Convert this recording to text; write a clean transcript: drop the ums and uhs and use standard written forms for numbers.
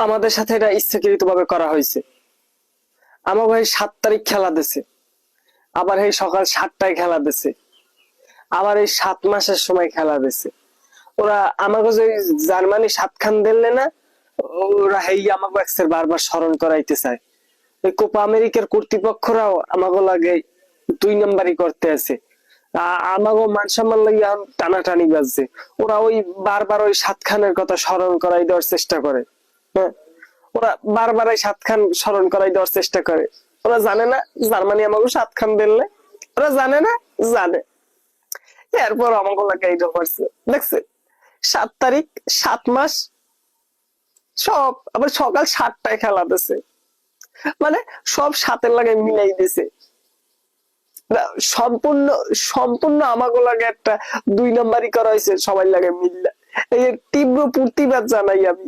আমাদের সাথে এটা ইচ্ছাকৃত ভাবে করা হয়েছে। আমার ভাই 7 তারিখ খেলা দিছে, আবার এই সকাল 7টায় খেলা দিছে, আবার এই 7 মাসের সময় খেলা দিছে। ওরা আমাকে যে জার্মানি 7 খান দিলে না, ওরা হেই আমাকে এক্সের বারবার স্মরণ করাইতে চায়। এই কোপা আমেরিকার কর্তৃপক্ষরাও আমাকে লাগে 2 নাম্বারই করতে আছে। আমাকে মান সম্মান লাগে টানাটানি বাজছে। ওরা ওই বারবার ওই 7 খানের কথা স্মরণ করাই দেওয়ার চেষ্টা করে। হ্যাঁ, ওরা বারবার এই 7 খান স্মরণ করাই দেওয়ার চেষ্টা করে। ওরা জানে না জার্মানি আমাকে 7 খান দিলে? ওরা জানে না? জানে। এরপর আমাকে লাগে এইটা করছে, দেখছে 7 তারিখ 7 মাস সব আবার সকাল 7টায় খেলা দিছে, মানে সব সাতের লাগে মিলাই দিছে। সম্পূর্ণ সম্পূর্ণ আমাকে লাগে একটা 2 নাম্বারই করা হয়েছে সবাই লাগে মিল্লা। এই তীব্র প্রতিবাদ জানাই আমি।